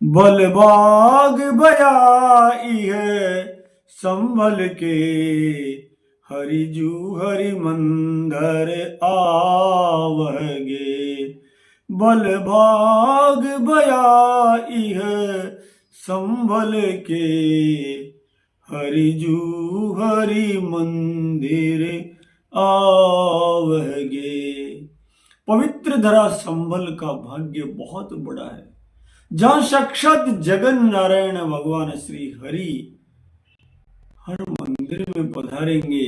बलबाग बयाई है संभल के, हरिजू हरि मंदर आवगे। बलबाग बयाई है संभल के, हरिजू हरि मंदिर आवगे। पवित्र धरा संभल का भाग्य बहुत बड़ा है, जहां साक्षात जगन नारायण भगवान श्री हरि हर मंदिर में पधारेंगे,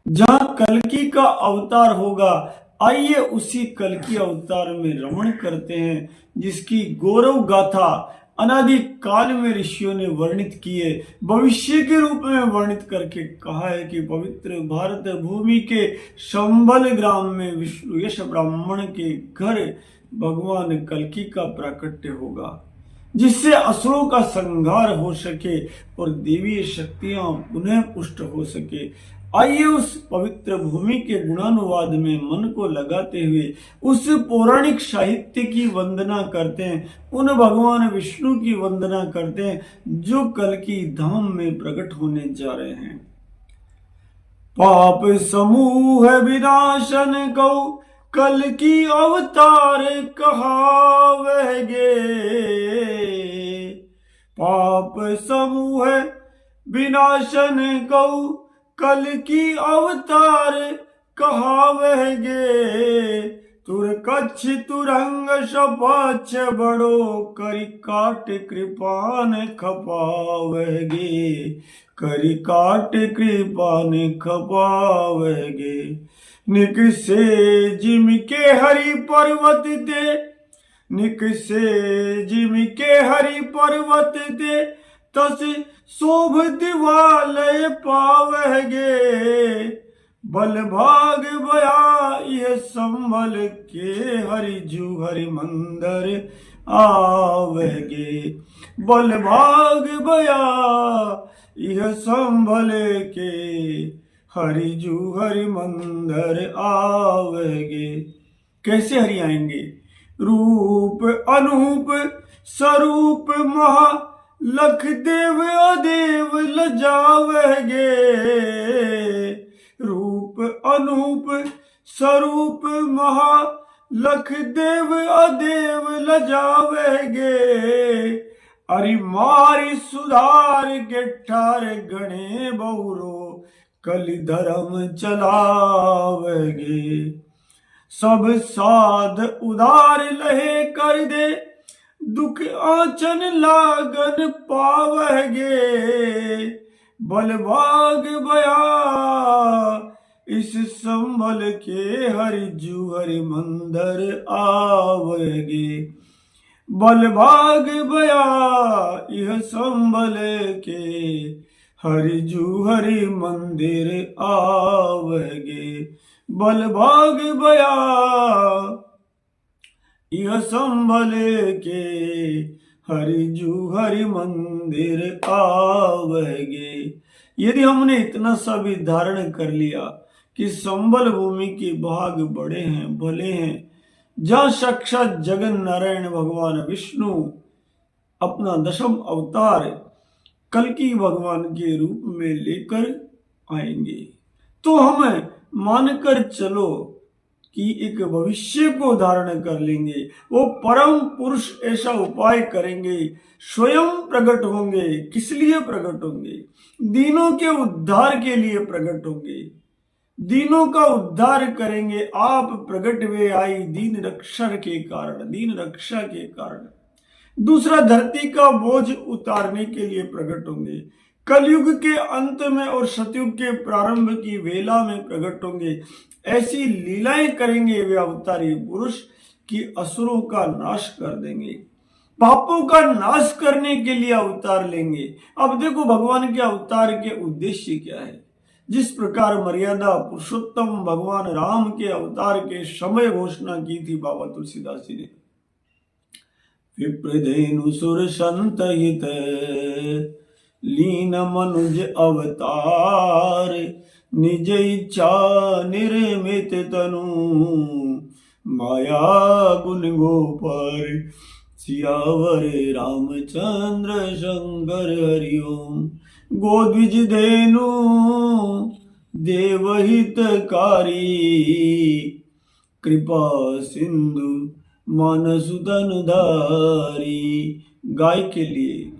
जहां कल्कि का अवतार होगा। आइए उसी कल्कि अवतार में रमण करते हैं, जिसकी गौरव गाथा अनादि काल में ऋषियों ने वर्णित की है, भविष्य के रूप में वर्णित करके कहा है कि पवित्र भारत भूमि के संबल ग्राम में विष्णु यश ब्राह्मण के घर भगवान कल्कि का प्राकट्य होगा, जिससे असुरों का संहार हो सके और देवीय शक्तियां पुनः पुष्ट हो सके। आइए उस पवित्र भूमि के गुणानुवाद में मन को लगाते हुए उस पौराणिक साहित्य की वंदना करते हैं, उन भगवान विष्णु की वंदना करते हैं जो कल्कि धाम में प्रकट होने जा रहे हैं। पाप समूह विनाशन को कल्कि अवतार कहावगे। पाप समूह विनाशन को कल्कि अवतार कहावगे। तुर कच्छ तुरंग सपाच बड़ो, करि काट कृपान खपावगे। करि काट कृपान खपावगे। निक से जिम के हरि पर्वत दे, निक से जिम के हरि पर्वत दे, तस शोभ दिवालय पावगे। बलभाग बया यह संभल के, हरिजू हरि मंदिर आवगे। बलभाग बया यह संभल के, हरिजू हरि मंदिर आवगे। कैसे हरि आएंगे? रूप अनूप स्वरूप महा, लख देव अदेव लजावगे। रूप अनूप स्वरूप महा, लख देव अदेव लजावगे। अरि मारी सुधार के ठार गणे बहुरो, कलि धर्म चलावगे। सब साध उदार लहे कर दे, दुख आचन लागन पावगे। बलभाग बया इस संभल के, हरिजू हरि मंदिर आवगे। बलभाग बया यह संभल के, हरिजू हरि मंदिर आवगे। बलभाग बया यह संभल के, हरिजू हरि मंदिर आवगे। यदि हमने इतना सा भी धारण कर लिया कि संबल भूमि के भाग बड़े हैं, भले हैं, जहां साक्षात जगन नारायण भगवान विष्णु अपना दशम अवतार कल्कि भगवान के रूप में लेकर आएंगे, तो हमें मानकर चलो कि एक भविष्य को धारण कर लेंगे। वो परम पुरुष ऐसा उपाय करेंगे, स्वयं प्रकट होंगे। किस लिए प्रकट होंगे? दीनों के उद्धार के लिए प्रकट होंगे, दीनों का उद्धार करेंगे। आप प्रकट वे आई दीन रक्षा के कारण, दीन रक्षा के कारण। दूसरा, धरती का बोझ उतारने के लिए प्रकट होंगे। कलयुग के अंत में और सतयुग के प्रारंभ की वेला में प्रकट होंगे। ऐसी लीलाएं करेंगे वे अवतारी पुरुष कि असुरों का नाश कर देंगे, पापों का नाश करने के लिए अवतार लेंगे। अब देखो भगवान के अवतार के उद्देश्य क्या है। जिस प्रकार मर्यादा पुरुषोत्तम भगवान राम के अवतार के समय घोषणा की थी बाबा तुलसीदास जी ने, विप्रधेनु सुर संत हित लीन मनुज अवतार, निज इच्छा निर्मित तनु माया गुण गोपर, सियावर रामचंद्र शंकर हरि ओम। गोद्विज धेनु देवहितकारी, कृपा सिंधु मानसुतन धारी। गाय के लिए,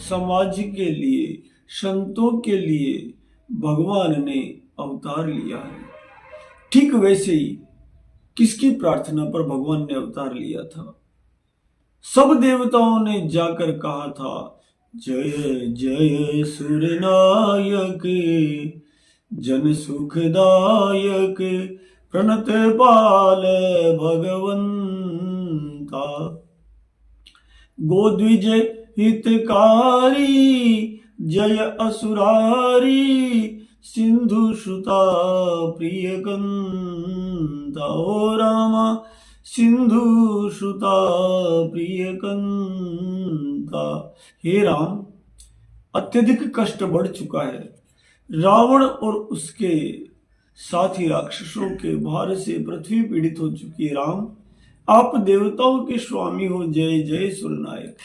समाज के लिए, संतों के लिए भगवान ने अवतार लिया है। ठीक वैसे ही किसकी प्रार्थना पर भगवान ने अवतार लिया था? सब देवताओं ने जाकर कहा था, जय जय सूर्यनायक, जन सुखदायक, प्रणत पाल भगवंता। गोद्विज हितकारी, जय असुरारी, सिंधु सुता प्रियकंता। ओ रामा सिंधु सुता प्रियकंता। हे राम, अत्यधिक कष्ट बढ़ चुका है। रावण और उसके साथी राक्षसों के भार से पृथ्वी पीड़ित हो चुकी है। राम, आप देवताओं के स्वामी हो। जय जय सुरनायक,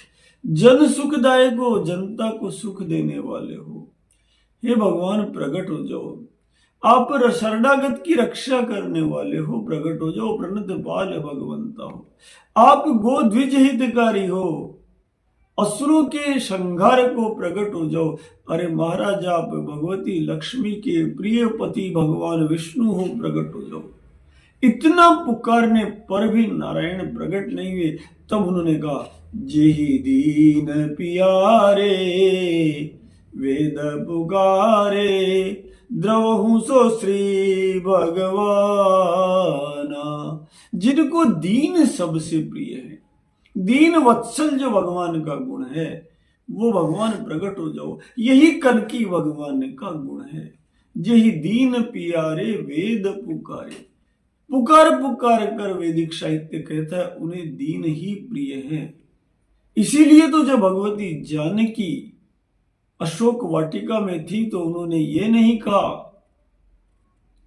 जन सुखदायक हो, जनता को सुख देने वाले हो। हे भगवान, प्रकट हो जाओ। आप शरणागत की रक्षा करने वाले हो, प्रकट हो जाओ। प्रणत पाल भगवंता हो। आप गोद्विज हितकारी हो, असुरों के संहार को प्रकट हो जाओ। अरे महाराज, आप भगवती लक्ष्मी के प्रिय पति भगवान विष्णु हो, प्रकट हो जाओ। इतना पुकारने पर भी नारायण प्रकट नहीं हुए। तब उन्होंने कहा, जेहि दीन पियारे, वेद पुकारे, द्रवहु सो श्री भगवाना। जिनको दीन सबसे प्रिय है, दीन वत्सल जो भगवान का गुण है, वो भगवान प्रकट हो जाओ। यही कनकी भगवान का गुण है। यही दीन पियारे, वेद पुकारे। पुकार पुकार कर वैदिक साहित्य कहता है उन्हें दीन ही प्रिय है। इसीलिए तो जब भगवती जानकी अशोक वाटिका में थी तो उन्होंने ये नहीं कहा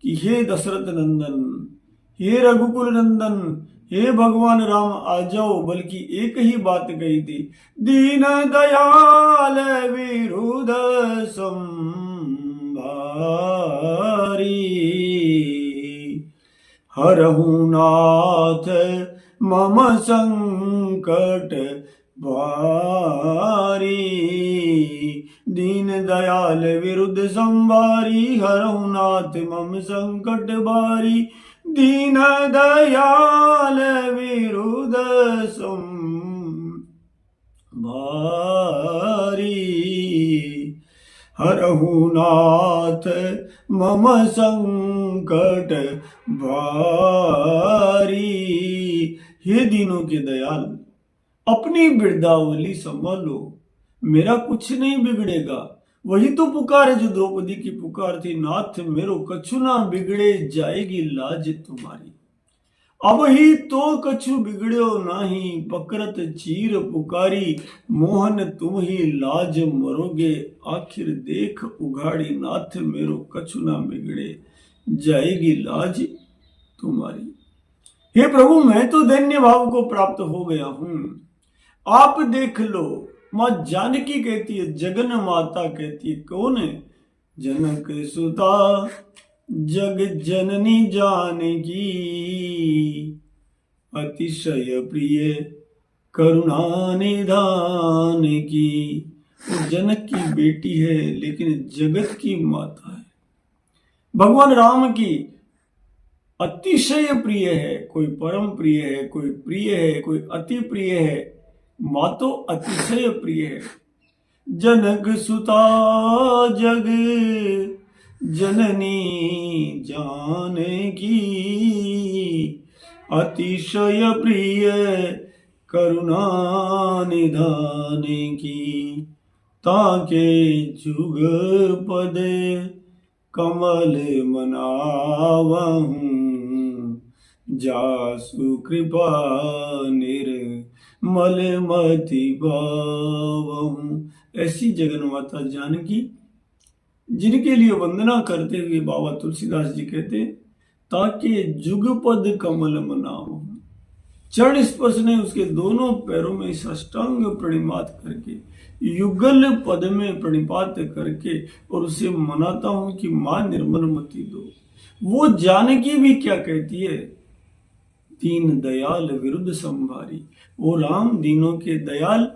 कि हे दशरथ नंदन, हे रघुकुल नंदन, हे भगवान राम आ जाओ, बल्कि एक ही बात कही थी, दीन दयाल विरुद्ध संभारी, हरहु नाथ मम संकट भारी। दीन दयाल विरुद्ध संभारी, हरहु नाथ मम संकट भारी। दीन दयाल विरुद्ध संभारी, हरहु नाथ मम संकट भारी। हे दीनों के दयाल, अपनी बिरदावली संभालो, मेरा कुछ नहीं बिगड़ेगा। वही तो पुकार है जो द्रौपदी की पुकार थी, नाथ मेरो कछु ना बिगड़े, जाएगी लाज तुम्हारी। अब ही तो कछु बिगड़ो नाही, पकरत चीर पुकारी। मोहन तुम ही लाज मरोगे, आखिर देख उघाड़ी। नाथ मेरो कछु ना बिगड़े, जाएगी लाज तुम्हारी। हे प्रभु, मैं तो दैन्य भाव को प्राप्त हो गया हूं, आप देख लो। मां जानकी कहती है, जगन माता कहती है, कौन है? जनक सुता जग जननी जानकी, अतिशय प्रिय करुणा निधान की। वो जनक की बेटी है लेकिन जगत की माता है। भगवान राम की अतिशय प्रिय है, कोई परम प्रिय है, कोई प्रिय है, कोई अति प्रिय है। मां तो अतिशय प्रिय है। जनक सुता जग जननी जानकी, अतिशय प्रिय करुणा निधान की। ताके जुग पद कमल मनावहूं, जासु कृपा निर्मल मति भावहूं। ऐसी जगन माता जानकी, जिनके लिए वंदना करते हुए बाबा तुलसीदास जी कहते, ताके जुग पद कमल मनावहूं। चरण स्पर्श नहीं, उसके दोनों पैरों में साष्टांग प्रणिपात करके, युगल पद में प्रणिपात करके और उसे मनाता हूं कि मां निर्मलमति दो। वो जानकी भी क्या कहती है, दीन दयाल विरुद्ध संभारी। वो राम दीनों के दयाल,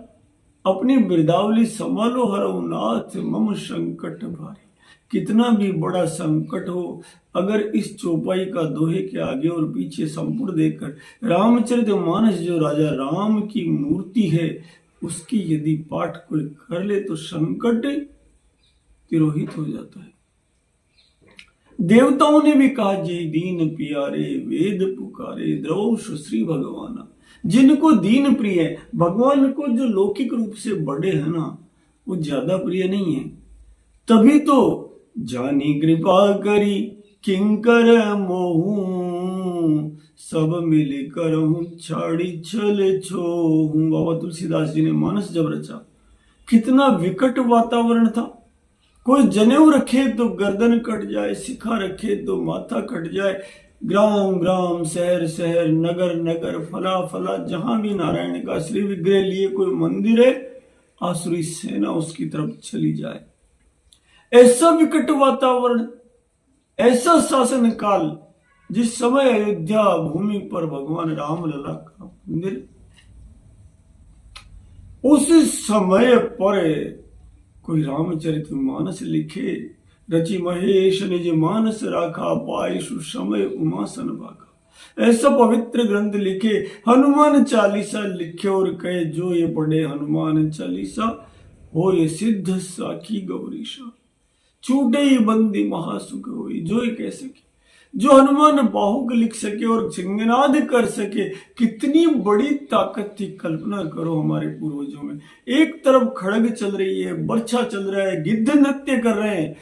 अपनी बिरदावली संभालो हरो नाथ मम संकट भारी। कितना भी बड़ा संकट हो, अगर इस चौपाई का दोहे के आगे और पीछे संपूर्ण देखकर रामचरितमानस जो राजा राम की मूर्ति है उसकी यदि पाठ कोई कर ले तो संकट तिरोहित हो जाता है। देवताओं ने भी कहा, जय दीन पियारे वेद पुकारे द्रौष श्री भगवाना। जिनको दीन प्रिय है, भगवान को जो लौकिक रूप से बड़े है ना, वो ज्यादा प्रिय नहीं है। तभी तो जानी कृपा करी किंकर मोहू, सब मिल करहूं छाड़ी छल छोहूं। बाबा तुलसीदास जी ने मानस जब रचा, कितना विकट वातावरण था। कोई जनेऊ रखे तो गर्दन कट जाए, सिखा रखे तो माथा कट जाए। ग्राम ग्राम, शहर शहर, नगर नगर, फला फला, जहां भी नारायण का श्री विग्रह लिए कोई मंदिर है, आसुरी सेना उसकी तरफ चली जाए। ऐसा विकट वातावरण, ऐसा शासन काल, जिस समय अयोध्या भूमि पर भगवान राम लला का मंदिर, उस समय पर कोई रामचरित मानस लिखे, रचि महेश निज मानस राखा, पाई सुसमय उमा सन भागा। ऐसा पवित्र ग्रंथ लिखे, हनुमान चालीसा लिखे और कहे, जो ये पढ़े हनुमान चालीसा हो ये सिद्ध साखी गौरीशा। छूटे ही बंदी महासुख हुई। जो ये कह सके, जो हनुमान बाहुक लिख सके और सिंहनाद कर सके, कितनी बड़ी ताकत थी। कल्पना करो हमारे पूर्वजों में, एक तरफ खड़ग चल रही है, बर्छा चल रहा है, गिद्ध नृत्य कर रहे हैं,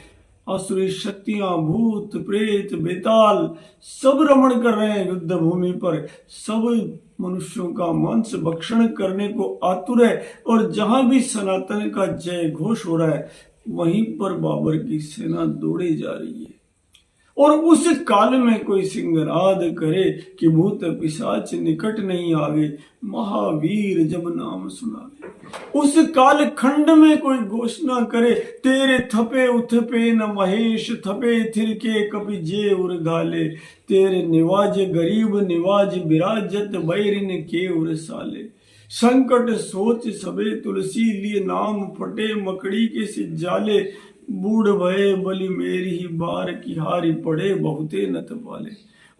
असुरी शक्तियां, भूत प्रेत बेताल सब रमण कर रहे हैं युद्ध भूमि पर। सब मनुष्यों का मांस भक्षण करने को आतुर है, और जहां भी सनातन का जय घोष हो रहा है, वहीं पर बाबर की सेना दौड़े जा रही है। और उस काल में कोई सिंहनाद करे कि भूत पिशाच निकट नहीं आवे, महावीर जब नाम सुनावे। उस काल खंड में कोई घोषणा करे, तेरे थपे उथपे न महेश थपे, थिरके कपि जे उर घाले, तेरे निवाज गरीब निवाज बिराजत, बैरिन के उर साले। संकट सोच सबे तुलसी, लिए नाम फटे मकड़ी के से जाले, बूढ़ भये बलि मेरी ही बार की हारी पड़े, बहुते नत पाले।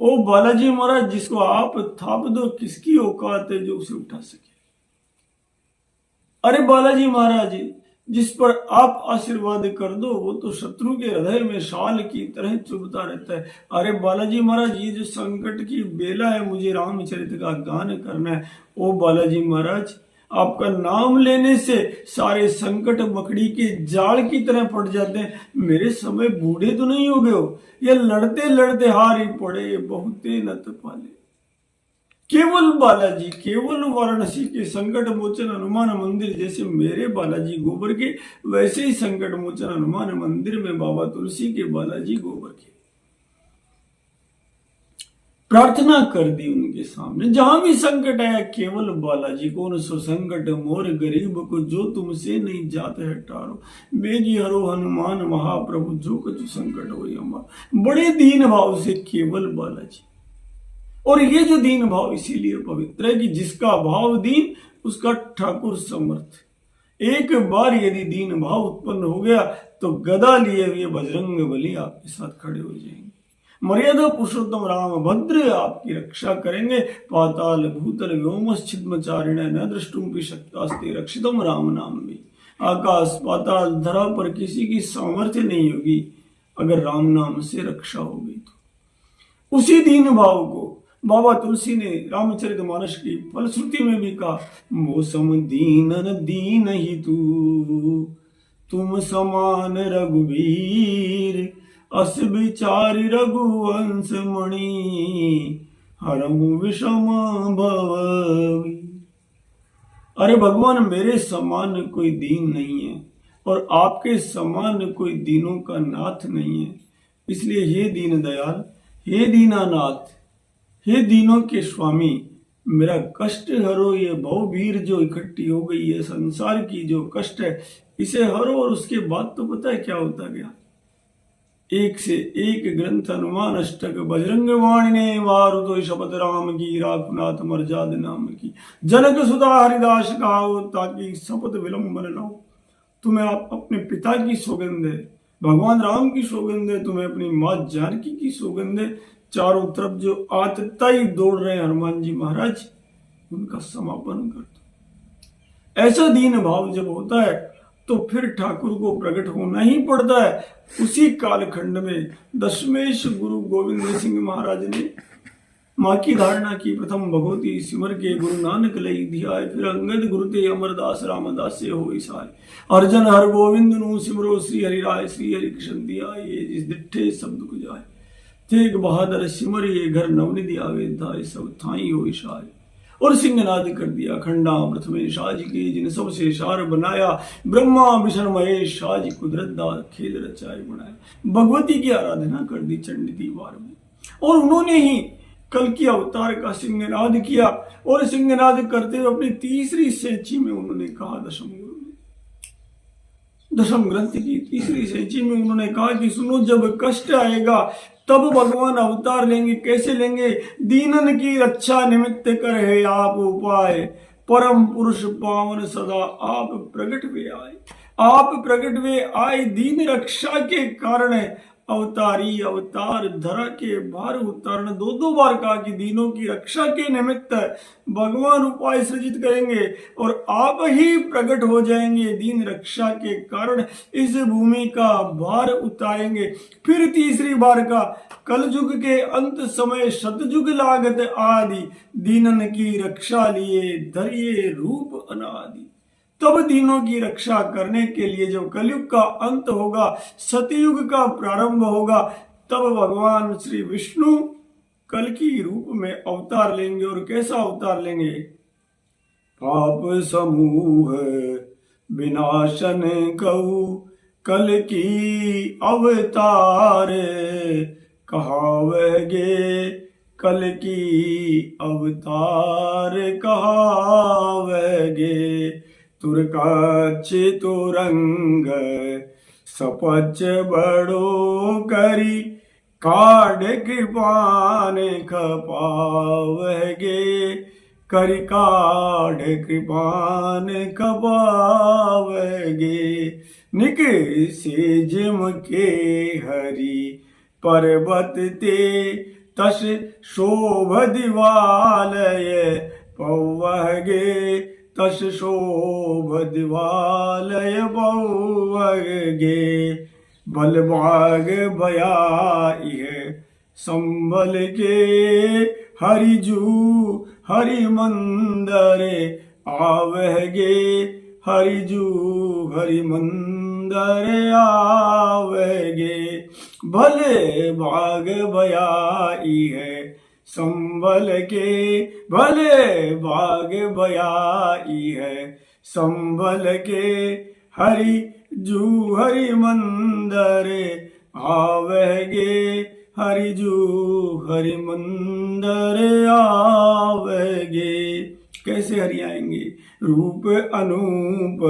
ओ बालाजी महाराज, जिसको आप थाप दो, किसकी औकात है जो उसे उठा सके। अरे बालाजी महाराज, जिस पर आप आशीर्वाद कर दो, वो तो शत्रु के हृदय में शाल की तरह चुभता रहता है। अरे बालाजी महाराज, ये जो संकट की बेला है, मुझे रामचरित का गान करना है। ओ बालाजी महाराज, आपका नाम लेने से सारे संकट मकड़ी के जाल की तरह पड़ जाते हैं। मेरे समय बूढ़े तो नहीं हो गए हो, ये लड़ते लड़ते हार ही पड़े, बहुते नत पाले। केवल बालाजी, केवल वाराणसी के संकट मोचन हनुमान मंदिर जैसे मेरे बालाजी गोबर के, वैसे ही संकट मोचन हनुमान मंदिर में बाबा तुलसी के बालाजी गोबर के। प्रार्थना कर दी उनके सामने, जहां भी संकट आया, केवल बालाजी कौन सो संकट मोर गरीब को, जो तुमसे नहीं जाते है टारो, बेगी हरो हनुमान महाप्रभु, जो कछु संकट हो हमारा। बड़े दीन भाव से केवल बालाजी। और ये जो दीन भाव इसीलिए पवित्र है कि जिसका भाव दीन उसका ठाकुर समर्थ। एक बार यदि दीन भाव उत्पन्न हो गया तो गदा लिए हुए बजरंग बली आपके साथ खड़े हो जाएंगे। मर्यादा पुरुषोत्तम राम भद्र आपकी रक्षा करेंगे। पाताल भूतल व्योमस छिद्मचारिण न दृष्टुम शक्तास्ते रक्षितम राम नाम भी। आकाश पाताल धरा पर किसी की सामर्थ्य नहीं होगी अगर राम नाम से रक्षा होगी। तो उसी दीन भाव को बाबा तुलसी ने रामचरितमानस की फलश्रुति में भी कहा, मौसम दीनन दीन ही तू, तुम समान रघुवीर, अस विचारि रघुवंश मणि, हरहु विषम भव। अरे भगवान, मेरे समान कोई दीन नहीं है और आपके समान कोई दीनों का नाथ नहीं है। इसलिए हे दीन दयाल, हे दीनानाथ, हे दीनों के स्वामी, मेरा कष्ट हरो, ये भवभीर जो इकट्ठी हो गई है, संसार की जो कष्ट है, इसे हरो। और उसके बाद तो पता है क्या होता गया, एक से एक ग्रंथ, हनुमान अष्टक, बजरंग वाणी ने वारु तो शपथ राम की, राघुनाथ मर्जाद नाम की, जनक सुधा हरिदास गाओ, ताकि शपथ विलंबन लाओ। तुम्हें आप अपने पिता की सौगंध है, भगवान राम की सौगंध है, तुम्हें अपनी माँ जानकी की सौगंध है। चारों तरफ जो आतताई दौड़ रहे हैं हनुमान जी महाराज, उनका समापन कर दो। ऐसा दीन भाव जब होता है तो फिर ठाकुर को प्रकट होना ही पड़ता है। उसी कालखंड में दशमेश गुरु गोविंद सिंह महाराज ने माँ की धारणा की। प्रथम भगवती सिमर के गुरु नानक लई धियाय, फिर अंगद गुरु ते अमरदास रामदास से होई सहाय। अर्जन हर गोविंद नु सिमरो, श्री हरि राय श्री हरि कृष्ण दिया, ये जिस दिठे सब दुख जाए। तेग बहादुर सिमर ये घर नवनिधि आवे, धाय सब थाई होई सहाय। और सिंहनाद कर दिया खंडा प्रथमे शाह जी के, जिन सबसे शार बनाया, ब्रह्मा विष्णु महेश शाह जी कुदरत दा खेल रचाए बनाया। भगवती की आराधना कर दी चंडी दीवार में, और उन्होंने ही कल की अवतार का सिंहनाद किया। और सिंहनाद करते हुए अपनी तीसरी सेंची में उन्होंने कहा, दशम ग्रंथ की तीसरी सेंची में उन्होंने कहा कि सुनो, जब कष्ट आएगा तब भगवान अवतार लेंगे। कैसे लेंगे? दीनन की रक्षा निमित्त कर है आप उपाय, परम पुरुष पावन सदा आप प्रकट वे आए। आप प्रकट वे आए दीन रक्षा के कारण, अवतारी अवतार धरा के भार उतारण। दो बार कहा कि दीनों की रक्षा के निमित्त भगवान उपाय सृजित करेंगे और आप ही प्रकट हो जाएंगे, दीन रक्षा के कारण इस भूमि का भार उतारेंगे। फिर तीसरी बार का, कलयुग के अंत समय सतयुग लागत आदि, दीनन की रक्षा लिए धरिए रूप अनादि। तब दीनों की रक्षा करने के लिए जब कलयुग का अंत होगा, सतयुग का प्रारंभ होगा, तब भगवान श्री विष्णु कल की रूप में अवतार लेंगे। और कैसा अवतार लेंगे? पाप समूह विनाशन कहू, कल की अवतार कहावगे, कल की अवतार कहावगे। तुरकाच तुरंग सपच बड़ो करी, काड कृपान खपावगे, करी काड कृपान खपावगे। निक से जिम के हरि पर्वत ते, तस शोभ दिवालय पौवगे, तस शोभ दिवालय पौवगे। बलबाग बयाई है संभल के, हरिजू हरि मंदर आवगे, हरिजू हरि मंदर आवगे। भले भाग बयाई है संभल के, भले भाग बयाई है संभल के, हरि जू हरि मंदर आवगे, हरि जू हरि मंदर आवगे। कैसे हरि आएंगे? रूप अनूप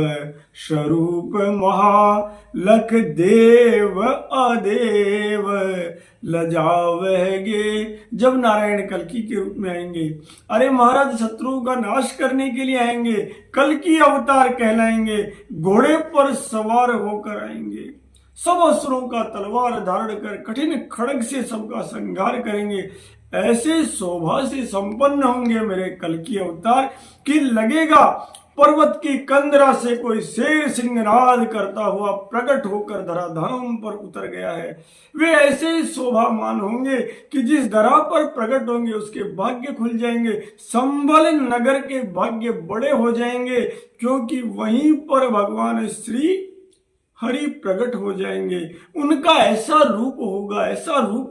स्वरूप महा, लख देव अदेव लजावगे। जब नारायण कल्कि के रूप में आएंगे, अरे महाराज शत्रुओं का नाश करने के लिए आएंगे, कल्कि अवतार कहलाएंगे, घोड़े पर सवार होकर आएंगे, सब असुरों का तलवार धारण कर कठिन खड़ग से सबका संहार करेंगे। ऐसे शोभा से संपन्न होंगे मेरे कल्कि अवतार कि लगेगा पर्वत की कंदरा से कोई शेर सिंहनाद करता हुआ प्रकट होकर धराधाम पर उतर गया है। वे ऐसे शोभामान होंगे कि जिस धरा पर प्रकट होंगे उसके भाग्य खुल जाएंगे, संभल नगर के भाग्य बड़े हो जाएंगे, क्योंकि वहीं पर भगवान श्री हरि प्रकट हो जाएंगे। उनका ऐसा रूप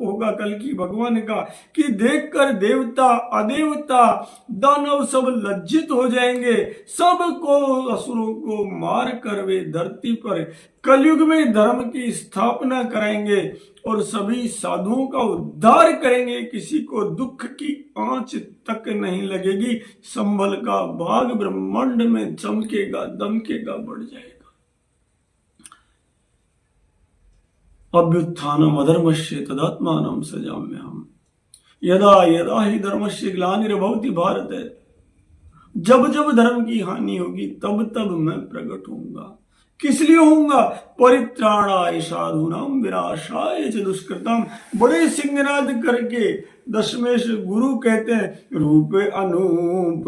होगा कल की भगवान का कि देखकर देवता अदेवता दानव सब लज्जित हो जाएंगे। सबको असुरों को मार कर वे धरती पर कलयुग में धर्म की स्थापना कराएंगे और सभी साधुओं का उद्धार करेंगे। किसी को दुख की आंच तक नहीं लगेगी। संभल का भाग ब्रह्मांड में चमकेगा, दमकेगा, बढ़ जाएगा। अभ्युत्थानम् अधर्मस्य तदात्मानं सृजाम्यहम् यदा यदा हि धर्मस्य ग्लानिर्भवति भारत। जब जब धर्म की हानि होगी तब तब मैं प्रकट होऊंगा। किस लिए होऊंगा? परित्राणाय साधूनां विनाशाय च दुष्कृताम्। बड़े सिंहनाद करके दशमेश गुरु कहते हैं, रूप अनूप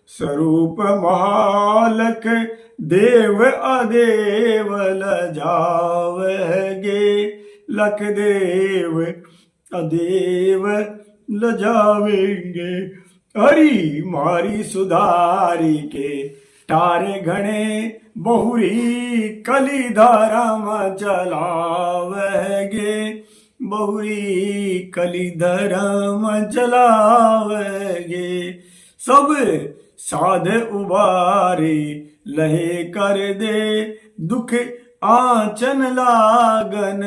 स्वरूप महालख देव अदेव लजावगे। लख देव अदेव लजावेंगे। हरि मारी सुधारी के तारे घने बहुरी कली धर्म चलावगे। बहुरी कली धर्म चलावगे। सब साध उबारे लहे कर दे दुख आंचन लागन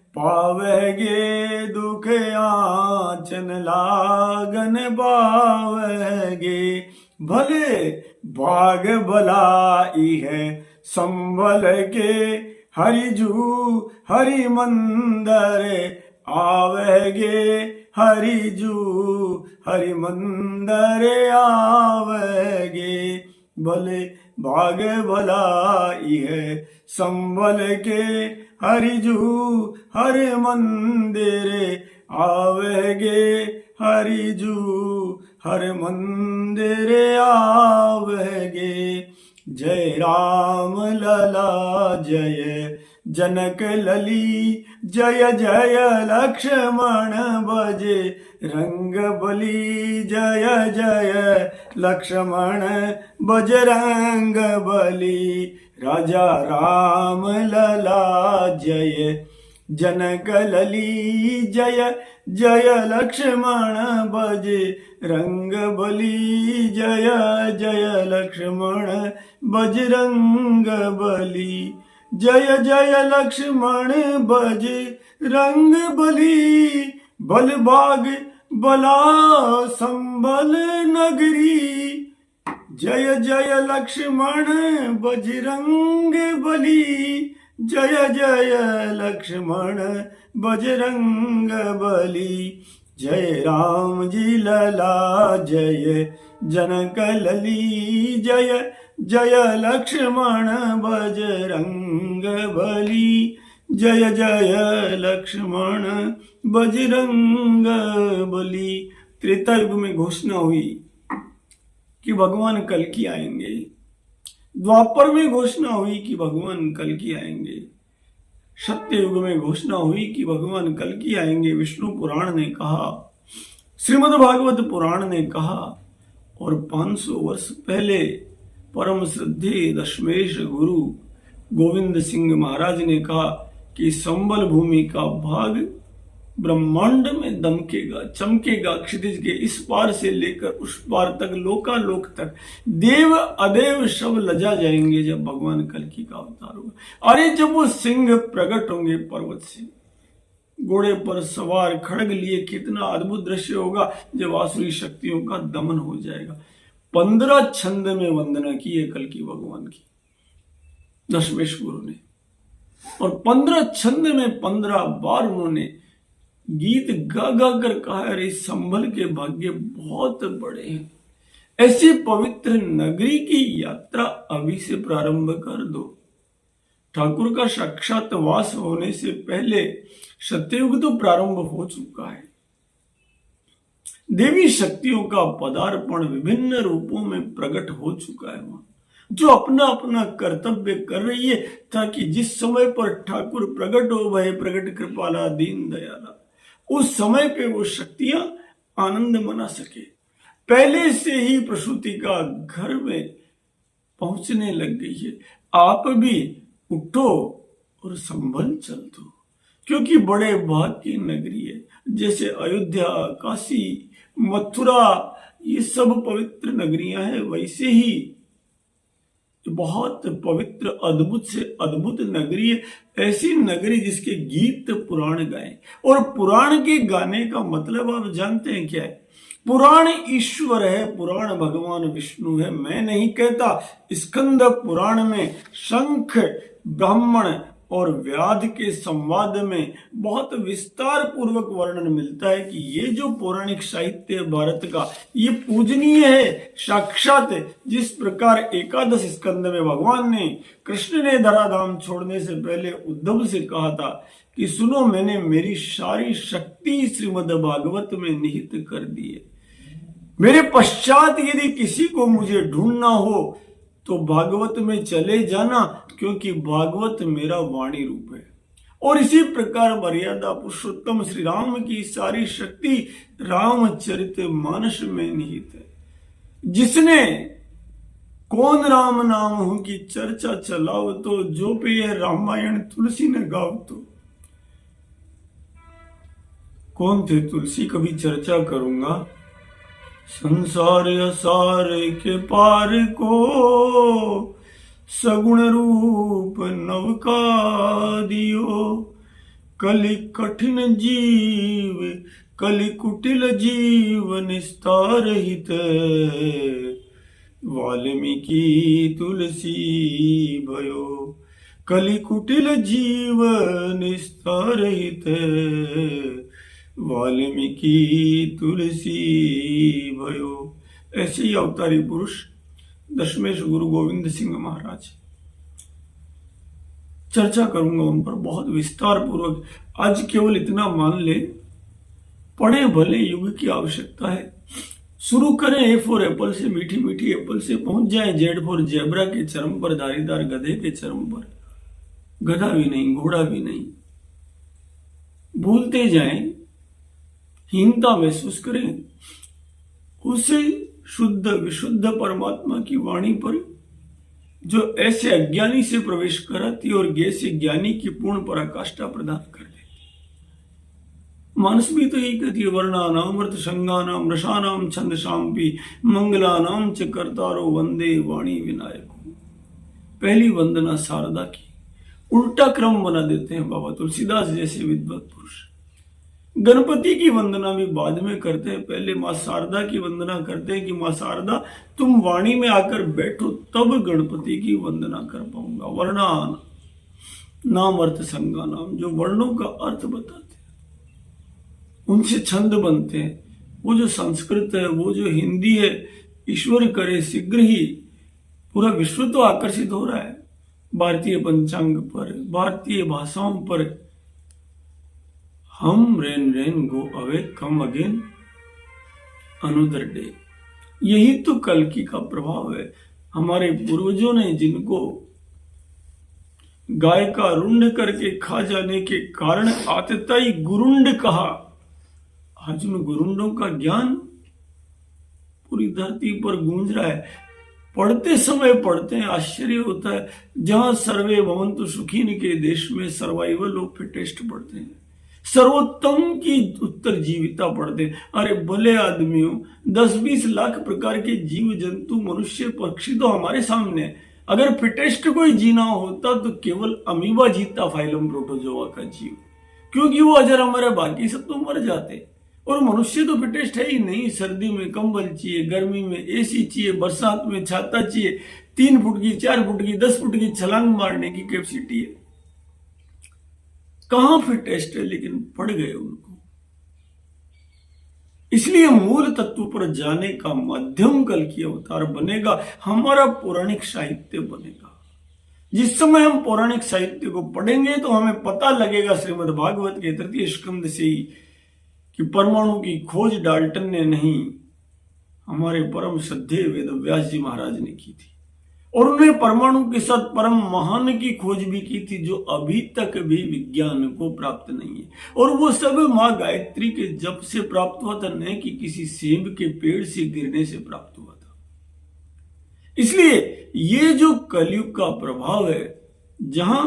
पावगे। दुख आंचन लागन पावगे। भले भाग भलाई है संभल के हरिजू हरि मंदिर आवगे। हरिजू हरि मंदिर आवगे। भले भाग भलाई है संभल के हरिजू हरि मंदिर आवगे। हरिजू हर मंदिर आवगे। जय राम लला जय जनक लली। जय जय लक्ष्मण बजे रंग बली। जय जय लक्ष्मण बजरंग बली। राजा राम लला जय जनक लली। जय जय लक्ष्मण बजे रंग बली। जय जय लक्ष्मण बजरंग बली। जय जय लक्ष्मण बज रंग बली। बल भाग बला संबल नगरी। जय जय लक्ष्मण बजरंग बली। जय जय लक्ष्मण बजरंग बली। जय राम जी लला जय जनक लली। जय जय लक्ष्मण बजरंग बली। जय जय लक्ष्मण बजरंग बली। त्रेता युग में घोषणा हुई कि भगवान कल्कि आएंगे। द्वापर में घोषणा हुई कि भगवान कल्कि आएंगे। सत्य युग में घोषणा हुई कि भगवान कल्कि आएंगे। विष्णु पुराण ने कहा, श्रीमद् भागवत पुराण ने कहा और 500 वर्ष पहले परम श्रद्धेय दशमेश गुरु गोविंद सिंह महाराज ने कहा कि संबल भूमि का भाग ब्रह्मांड में दमकेगा, चमकेगा। क्षितिज के इस पार से लेकर उस पार तक, लोकालोक तक देव अदेव सब लजा जाएंगे जब भगवान कल्कि का अवतार होगा। अरे जब वो सिंह प्रकट होंगे पर्वत से, घोड़े पर सवार खड़ग लिए, कितना अद्भुत दृश्य होगा जब आसुरी शक्तियों का दमन हो जाएगा। 15 छंद में वंदना की है कल्कि भगवान की दशमेश गुरु ने, और 15 छंद में 15 बार उन्होंने गीत गा गा कर कहा, अरे संभल के भाग्य बहुत बड़े हैं। ऐसी पवित्र नगरी की यात्रा अभी से प्रारंभ कर दो। ठाकुर का साक्षात वास होने से पहले सत्ययुग तो प्रारंभ हो चुका है। देवी शक्तियों का पदार्पण विभिन्न रूपों में प्रकट हो चुका है वहां, जो अपना अपना कर्तव्य कर रही है ताकि जिस समय पर ठाकुर प्रकट हो, वह प्रकट कृपाला दीन दयाला, उस समय पे वो शक्तियां आनंद मना सके। पहले से ही प्रसूति का घर में पहुंचने लग गई है। आप भी उठो और संभल चल तू, क्योंकि बड़े भाग की नगरी है। जैसे अयोध्या, काशी, मथुरा, ये सब पवित्र नगरियां हैं, वैसे ही बहुत पवित्र अद्भुत से अद्भुत नगरी है, ऐसी नगरी जिसके गीत पुराण गाए। और पुराण के गाने का मतलब आप जानते हैं क्या है? पुराण ईश्वर है, पुराण भगवान विष्णु है। मैं नहीं कहता, स्कंद पुराण में शंख, ब्राह्मण और व्याध के संवाद में बहुत विस्तार पूर्वक वर्णन मिलता है कि ये जो पौराणिक साहित्य है भारत का, ये पूजनीय है। साक्षात जिस प्रकार एकादश स्कंद में भगवान ने, कृष्ण ने धराधाम छोड़ने से पहले उद्धव से कहा था कि सुनो, मैंने मेरी सारी शक्ति श्रीमद् भागवत में निहित कर दी है। मेरे पश्चात यदि किसी को मुझे ढूंढना हो तो भागवत में चले जाना, क्योंकि भागवत मेरा वाणी रूप है। और इसी प्रकार मर्यादा पुरुषोत्तम श्री राम की सारी शक्ति रामचरित मानस में निहित है। जिसने कौन राम नाम हूं की चर्चा चलाओ तो, जो पे यह रामायण तुलसी ने गाओ तो। कौन थे तुलसी? कभी चर्चा करूंगा। संसार असार के पार को सगुण रूप नवका दियो। कलि कठिन जीव कलि कुटिल जीव निस्तार हित। वाल्मीकि तुलसी भयो कलि कुटिल जीव निस्तार हित। वाल्मीकि तुलसी भयो। ऐसे ही अवतारी पुरुष दशमेश गुरु गोविंद सिंह महाराज। चर्चा करूंगा उन पर बहुत विस्तार पूर्वक। आज केवल इतना मान ले, पढ़े भले युग की आवश्यकता है। शुरू करें ए फॉर एप्पल से, मीठी मीठी एप्पल से, पहुंच जाए जेड फॉर जेब्रा के चरम पर, धारीदार गधे के चरम पर। गधा भी नहीं, घोड़ा भी नहीं। भूलते जाएं, हीनता महसूस करें, उसे शुद्ध विशुद्ध परमात्मा की वाणी पर, जो ऐसे अज्ञानी से प्रवेश कराती और जैसे ज्ञानी की पूर्ण पराकाष्ठा प्रदान कर दे। मानस भी तो यही कहती है, वर्णानाम अर्थ संज्ञानाम रसानाम छंद शाम्पी मंगलानाम च कर्तारो वंदे वाणी विनायको। पहली वंदना शारदा की, उल्टा क्रम बना देते हैं बाबा तुलसीदास जैसे विद्वत पुरुष। गणपति की वंदना भी बाद में करते हैं, पहले मां शारदा की वंदना करते हैं कि मां शारदा तुम वाणी में आकर बैठो, तब गणपति की वंदना कर पाऊंगा। वर्णान नाम अर्थ संज्ञा नाम, जो वर्णों का अर्थ बताते हैं, उनसे छंद बनते हैं। वो जो संस्कृत है, वो जो हिंदी है, ईश्वर करे शीघ्र ही पूरा विश्व तो आकर्षित हो रहा है भारतीय पंचांग पर, भारतीय भाषाओं पर। हम rain go away come again another day. यही तो कल्कि का प्रभाव है। हमारे पूर्वजों ने जिनको गाय का रुंड करके खा जाने के कारण आतताई गुरुंड कहा, आज उन गुरुंडों का ज्ञान पूरी धरती पर गूंज रहा है। पढ़ते समय पढ़ते हैं, आश्चर्य होता है। जहां सर्वे भवन्तु सुखीन के देश में सर्वाइवल ऑफ फिटेस्ट पढ़ते हैं, सर्वोत्तम की उत्तर जीविता पढ़ते हैं। अरे भले आदमियों, 10-20 लाख प्रकार के जीव जंतु मनुष्य पक्षी तो हमारे सामने है। अगर फिटेस्ट कोई जीना होता तो केवल अमीबा जीता, फाइलम प्रोटोजोआ का जीव, क्योंकि वो अजर हमारे, बाकी सब तो मर जाते। और मनुष्य तो फिटेस्ट है ही नहीं। सर्दी में कंबल चाहिए, गर्मी में एसी चाहिए, बरसात में छाता चाहिए, 3 फुट की, 4 फुट की, 10 फुट की छलांग मारने की कैपेसिटी है। कहां फिटेस्ट है, लेकिन पड़ गए उनको। इसलिए मूल तत्व पर जाने का माध्यम कल्कि अवतार बनेगा, हमारा पौराणिक साहित्य बनेगा। जिस समय हम पौराणिक साहित्य को पढ़ेंगे तो हमें पता लगेगा श्रीमद् भागवत के 3 स्कंद से ही कि परमाणु की खोज डाल्टन ने नहीं, हमारे परम श्रद्धेय वेद व्यास जी महाराज ने की थी। और उन्होंने परमाणु के साथ परम महान की खोज भी की थी, जो अभी तक भी विज्ञान को प्राप्त नहीं है। और वो सब मां गायत्री के जप से प्राप्त हुआ था, न कि किसी सेब के पेड़ से गिरने से प्राप्त हुआ था। इसलिए ये जो कलयुग का प्रभाव है, जहां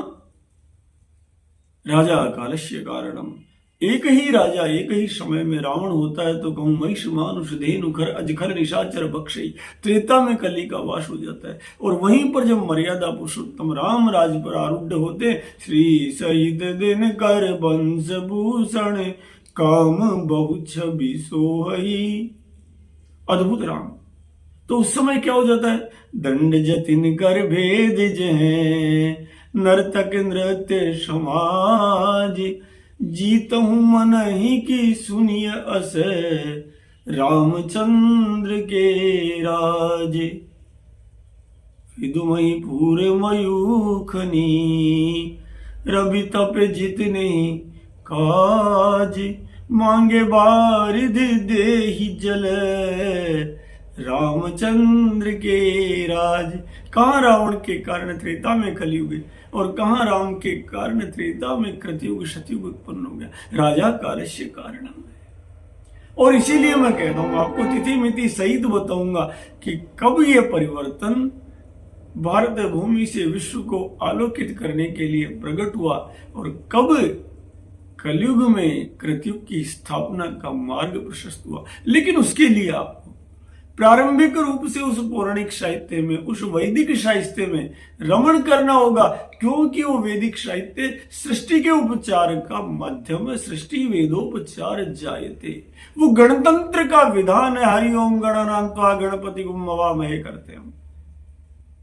राजा कालस्य कारणम। एक ही राजा एक ही समय में रावण होता है तो कहूं महिष मानुष धेनु खर अजखर निशाचर बक्षई। त्रेता में कली का वास हो जाता है और वहीं पर जब मर्यादा पुरुषोत्तम राम राज पर आरूढ़ होते, श्री सहित दिन कर वंश भूषण काम बहु छवि सोहई। अद्भुत राम। तो उस समय क्या हो जाता है, दंड जतिन कर भेद जय नर्तक नृत्य समाज। जीतहूं मन ही की सुनिय अस रामचंद्र के राज। विदुमई पूर मयूखनी रवि तप जितने काज। मांगे बारिधि देहि जल रामचंद्र के राज। कहाँ रावण के कारण त्रेता में कलयुग और कहाँ राम के कारण त्रेता में कृतयुग सतयुग उत्पन्न हो गया। राजा कालस्य कारणम है। और इसीलिए मैं कहता हूं आपको तिथि मिति सहित बताऊंगा कि कब ये परिवर्तन भारत भूमि से विश्व को आलोकित करने के लिए प्रकट हुआ और कब कलयुग में कृतयुग की स्थापना का मार्ग प्रशस्त हुआ। लेकिन उसके लिए आपको प्रारंभिक रूप से उस पौराणिक साहित्य में, उस वैदिक साहित्य में रमण करना होगा, क्योंकि वो वैदिक साहित्य सृष्टि के उपचार का माध्यम है। सृष्टि वेदोपचार जायते, वो गणतंत्र का विधान है। हरिओम गणनात्वा गणपति गुम्मवामहे करते हैं,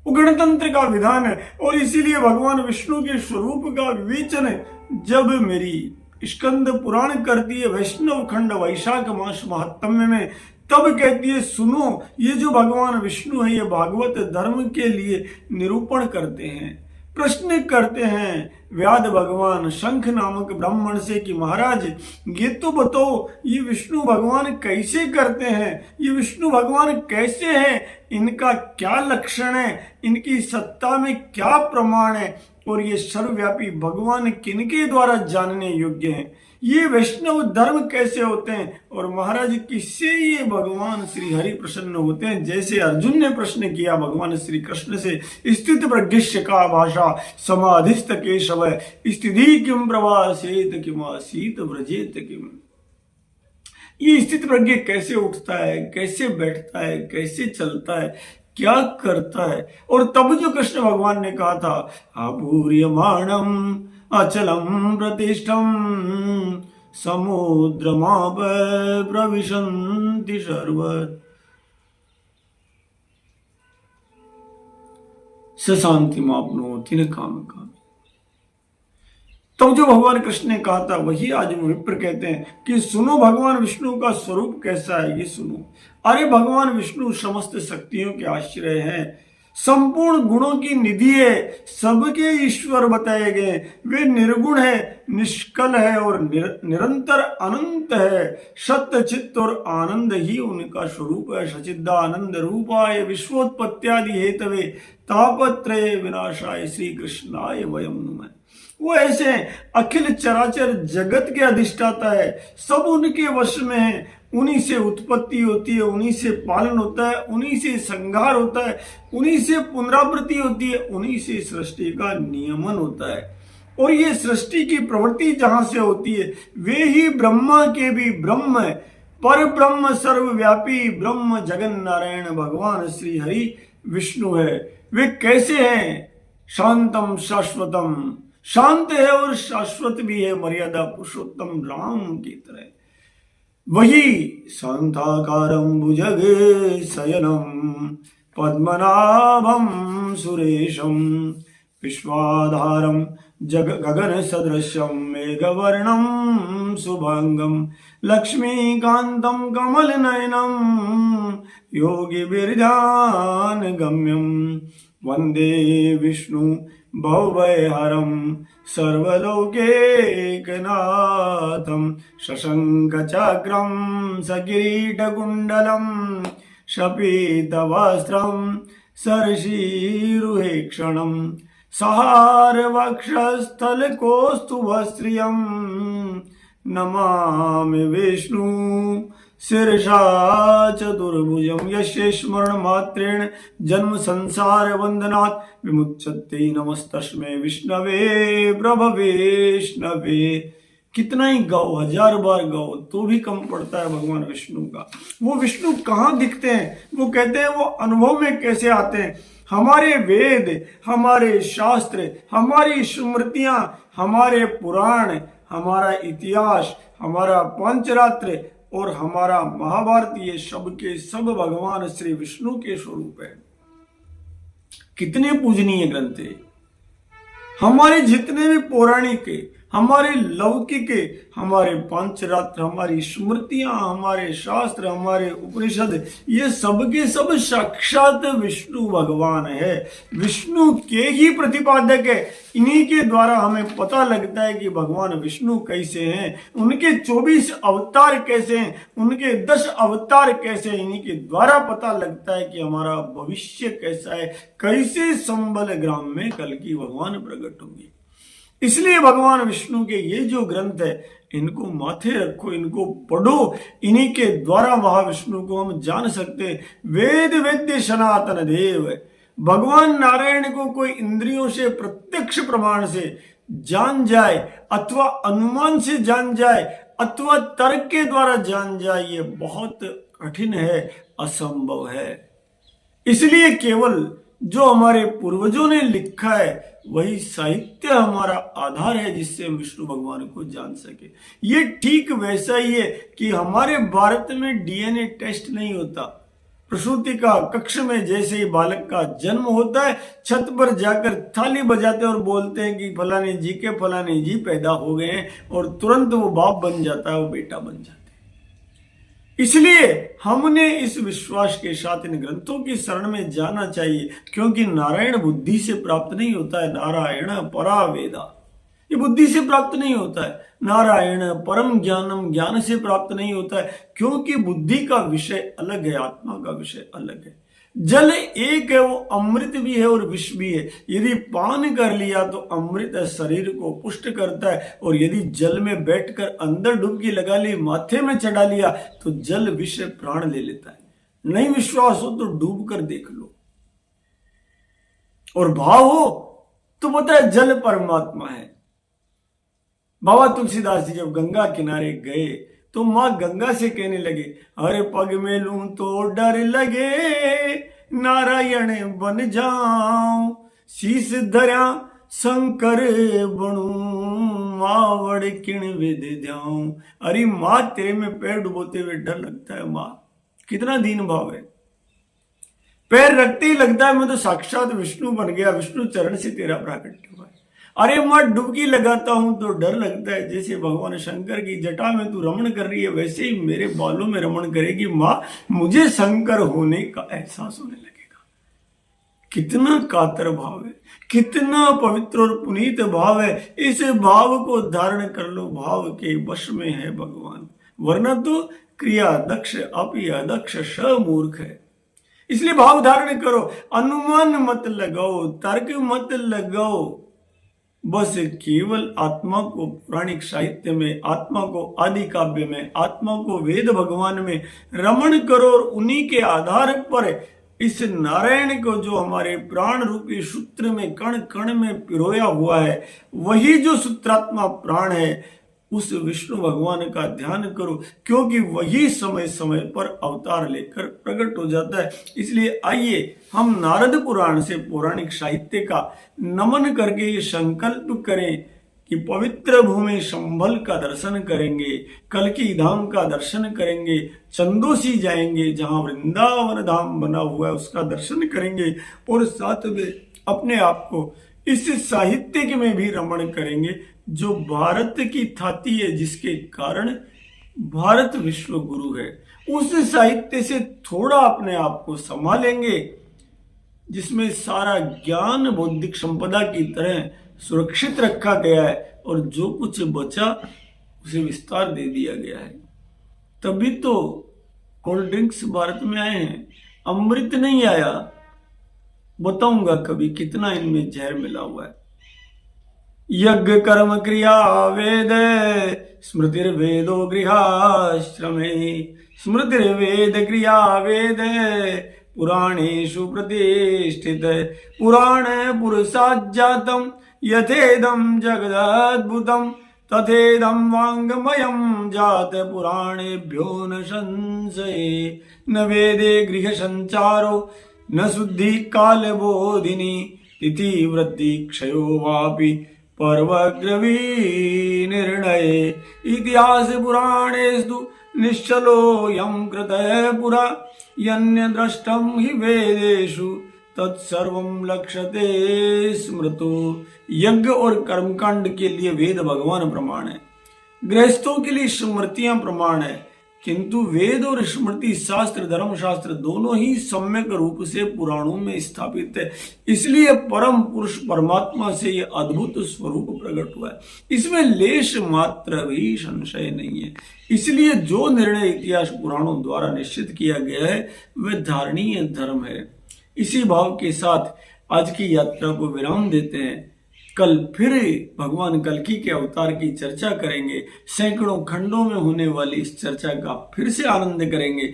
वो गणतंत्र का विधान है। और इसीलिए भगवान विष्णु के स्वरूप का विवेचन जब मेरी स्कंद पुराण करती है वैष्णव खंड वैशाख मास महात्म्य में, तब कहती है सुनो, ये जो भगवान विष्णु है ये भागवत धर्म के लिए निरूपण करते हैं, प्रश्न करते हैं व्याद भगवान शंख नामक ब्राह्मण से कि महाराज ये तो बताओ ये विष्णु भगवान कैसे करते हैं, ये विष्णु भगवान कैसे हैं, इनका क्या लक्षण है, इनकी सत्ता में क्या प्रमाण है, और ये सर्वव्यापी भगवान किनके द्वारा जानने योग्य हैं, ये वैष्णव धर्म कैसे होते हैं, और महाराज किससे ये भगवान श्री हरि प्रसन्न होते हैं। जैसे अर्जुन ने प्रश्न किया भगवान श्री कृष्ण से, स्थित प्रज्ञस्य का भाषा समाधिस्थ केशव स्थिति किम प्रवासेत किम आसीत व्रजेत किम। ये स्थित प्रज्ञ कैसे उठता है, कैसे बैठता है, कैसे चलता है, क्या करता है। और तब जो कृष्ण भगवान ने कहा था अपूर्यमाणम अचलम प्रतिष्ठम समुद्रमाप प्रविशन्ति सर्वत्र सशांति मापनोति न काम काम। तब जो भगवान कृष्ण ने कहा था वही आज विप्र कहते हैं कि सुनो भगवान विष्णु का स्वरूप कैसा है, ये सुनो। अरे भगवान विष्णु समस्त शक्तियों के आश्रय हैं, संपूर्ण गुणों की निधि है, सबके ईश्वर बताए गए, वे निर्गुण है, निष्कल है और निरंतर अनंत है। सत्य चित्त और आनंद ही उनका स्वरूप है। सचिदानंद रूपाय विश्वोत्पत्त्यादि हेतवे तापत्रय विनाशाय श्री कृष्णाय वयम नुमः। वो ऐसे अखिल चराचर जगत के अधिष्ठाता है, सब उनके वश में है, उन्हीं से उत्पत्ति होती है, उन्हीं से पालन होता है, उन्हीं से संहार होता है, उन्हीं से पुनरावृत्ति होती है, उन्हीं से सृष्टि का नियमन होता है। और ये सृष्टि की प्रवृत्ति जहां से होती है वे ही ब्रह्मा के भी ब्रह्म है। पर ब्रह्म सर्वव्यापी ब्रह्म जगन नारायण भगवान श्री हरि विष्णु है। वे कैसे हैं? शांतम शाश्वतम, शांत है और शाश्वत भी है, मर्यादा पुरुषोत्तम राम की तरह। वही शांताकारं भुजग शयनं पद्मनाभं सुरेशं विश्वाधारं गगन सदृशं मेघवर्णं शुभांगं लक्ष्मीकान्तं कमलनयनं योगिभिर्ध्यानगम्यं वन्दे विष्णु भवभयहरं सर्वलोकैकनाथं शशङ्खचक्रं सकिरीटकुण्डलं शपीतवस्त्रं सरसीरुहेक्षणं सहारवक्षस्थलकौस्तुभश्रियं नमामि विष्णु शीर्षा चतुर्भुजं यस्य स्मरण मात्रेण जन्म संसार बंधनात् विमुच्यते नमस्तस्मै विष्णवे प्रभवे विष्णवे। कितना ही गाओ, 1000 बार गाओ तो भी कम पड़ता है भगवान विष्णु का। वो विष्णु कहाँ दिखते हैं? वो कहते हैं वो अनुभव में कैसे आते हैं। हमारे वेद, हमारे शास्त्र, हमारी स्मृतियां, हमारे पुराण, हमारा इतिहास, हमारा पंचरात्र और हमारा महाभारत, ये सब के सब भगवान श्री विष्णु के स्वरूप है। कितने पूजनीय ग्रंथ है। हमारे जितने भी पौराणिक, हमारे लौकिक, हमारे पंचरात्र, हमारी स्मृतियां, हमारे शास्त्र, हमारे उपनिषद, ये सब के सब साक्षात विष्णु भगवान है, विष्णु के ही प्रतिपादक है। इन्हीं के द्वारा हमें पता लगता है कि भगवान विष्णु कैसे हैं, उनके 24 अवतार कैसे हैं, उनके 10 अवतार कैसे हैं। इन्हीं के द्वारा पता लगता है कि हमारा भविष्य कैसा है, कैसे संबल ग्राम में कल की भगवान प्रकट होंगे। इसलिए भगवान विष्णु के ये जो ग्रंथ है, इनको माथे रखो, इनको पढ़ो। इन्हीं के द्वारा महाविष्णु को हम जान सकते हैं। वेद वेद्य सनातन देव, भगवान नारायण को कोई इंद्रियों से प्रत्यक्ष प्रमाण से जान जाए अथवा अनुमान से जान जाए अथवा तर्क के द्वारा जान जाए, ये बहुत कठिन है, असंभव है। इसलिए केवल जो हमारे पूर्वजों ने लिखा है वही साहित्य हमारा आधार है, जिससे हम विष्णु भगवान को जान सके। ये ठीक वैसा ही है कि हमारे भारत में डीएनए टेस्ट नहीं होता। प्रसूति का कक्ष में जैसे ही बालक का जन्म होता है, छत पर जाकर थाली बजाते और बोलते हैं कि फलाने जी के फलाने जी पैदा हो गए हैं, और तुरंत वो बाप बन जाता है, वो बेटा बन जाता है। इसलिए हमने इस विश्वास के साथ इन ग्रंथों की शरण में जाना चाहिए, क्योंकि नारायण बुद्धि से प्राप्त नहीं होता है। नारायण परा वेदा, ये बुद्धि से प्राप्त नहीं होता है। नारायण परम ज्ञानम, ज्ञान से प्राप्त नहीं होता है, क्योंकि बुद्धि का विषय अलग है, आत्मा का विषय अलग है। जल एक है, वो अमृत भी है और विष भी है। यदि पान कर लिया तो अमृत शरीर को पुष्ट करता है, और यदि जल में बैठकर अंदर डुबकी लगा ली, माथे में चढ़ा लिया, तो जल विष प्राण ले लेता है। नहीं विश्वास हो तो डूब कर देख लो, और भाव हो तो पता है जल परमात्मा है। बाबा तुलसीदास जी जब गंगा किनारे गए तो मां गंगा से कहने लगे, अरे पग में लूं तो डर लगे, नारायण बन जाऊं, शीस धरा शंकर बनूं, मावड़ किण विद जाऊं। अरे मां तेरे में पैर डुबोते हुए डर लगता है। मां कितना दीन भाव है, पैर रखते ही लगता है मैं तो साक्षात विष्णु बन गया, विष्णु चरण से तेरा प्राकट्य हुआ है। अरे मां डुबकी लगाता हूं तो डर लगता है, जैसे भगवान शंकर की जटा में तू रमण कर रही है, वैसे ही मेरे बालों में रमण करेगी मां, मुझे शंकर होने का एहसास होने लगेगा। कितना कातर भाव है, कितना पवित्र और पुनीत भाव है। इस भाव को धारण कर लो, भाव के वश में है भगवान, वरना तो क्रिया दक्ष अपि अदक्ष स मूर्ख है। इसलिए भाव धारण करो, अनुमान मत लगाओ, तर्क मत लगाओ, बस केवल आत्मा को पौराणिक साहित्य में, आत्मा को आदि काव्य में, आत्मा को वेद भगवान में रमण करो, और उन्हीं के आधार पर इस नारायण को जो हमारे प्राण रूपी सूत्र में कण कण में पिरोया हुआ है, वही जो सूत्रात्मा प्राण है, उस विष्णु भगवान का ध्यान करो, क्योंकि वही समय समय पर अवतार लेकर प्रकट हो जाता है। इसलिए आइए हम नारद पुराण से, पौराणिक साहित्य का नमन करके ये संकल्प करें कि पवित्र भूमि संभल का दर्शन करेंगे, कल्की धाम का दर्शन करेंगे, चंदोसी जाएंगे जहां वृंदावन धाम बना हुआ है उसका दर्शन करेंगे, और साथ में अपने आप को इस साहित्य में भी रमण करेंगे जो भारत की थाती है, जिसके कारण भारत विश्व गुरु है। उस साहित्य से थोड़ा अपने आप को संभालेंगे, जिसमें सारा ज्ञान बौद्धिक संपदा की तरह सुरक्षित रखा गया है, और जो कुछ बचा उसे विस्तार दे दिया गया है। तभी तो कोल्ड ड्रिंक्स भारत में आए हैं, अमृत नहीं आया। बताऊंगा कभी कितना इनमें जहर मिला हुआ है। यज्ञ कर्म क्रिया वेद स्मृतिर्वेदो गृहाश्रमे, स्मृतिर्वेद क्रिया वेद पुराणेषु प्रतिष्ठित पुराण पुरुषाज्जातम यथेदं जगदद्भुतम तथेदं वाङ्मयं जात पुराणेभ्यो न संशये न वेदे गृह संचारो न शुद्धि काल बोधिनी तिथि वृद्धि क्षयो वापि पर्वग्रवी निर्णय इतिहास पुराणेषु निश्चलो यं कृतः पुरा यन्य द्रष्टं हि वेदेषु तत्सर्वं लक्ष्यते स्मृतो। यज्ञ और कर्मकांड के लिए वेद भगवान प्रमाण है, गृहस्थों के लिए स्मृतियां प्रमाण है, किंतु वेद और स्मृति शास्त्र धर्म शास्त्र दोनों ही सम्यक रूप से पुराणों में स्थापित है। इसलिए परम पुरुष परमात्मा से यह अद्भुत स्वरूप प्रकट हुआ है, इसमें लेश मात्र भी संशय नहीं है। इसलिए जो निर्णय इतिहास पुराणों द्वारा निश्चित किया गया है वह धारणीय धर्म है। इसी भाव के साथ आज की यात्रा को विराम देते हैं। कल फिर भगवान कल्कि के अवतार की चर्चा करेंगे। सैकड़ों खंडों में होने वाली इस चर्चा का फिर से आनंद करेंगे,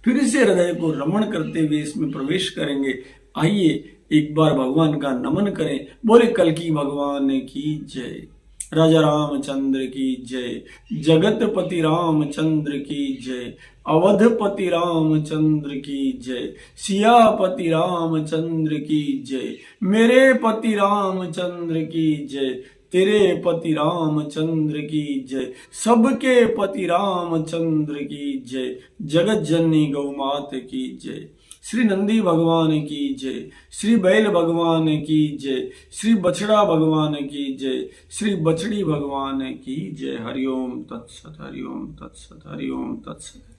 फिर से हृदय को रमण करते हुए इसमें प्रवेश करेंगे। आइए एक बार भगवान का नमन करें। बोले कल्कि भगवान की जय, राजा रामचंद्र की जय, जगतपति रामचंद्र की जय, अवधपति रामचंद्र की जय, सियापति रामचंद्र की जय, मेरे पति रामचंद्र की जय, तेरे पति रामचंद्र की जय, सबके पति रामचंद्र की जय, जगत जननी गौ मात की जय। श्री नंदी भगवान की जय, श्री बैल भगवान की जय, श्री बछड़ा भगवान की जय, श्री बछड़ी भगवान की जय। हरिओम तत्सत, हरिओम तत्सत, हरिओम तत्सत।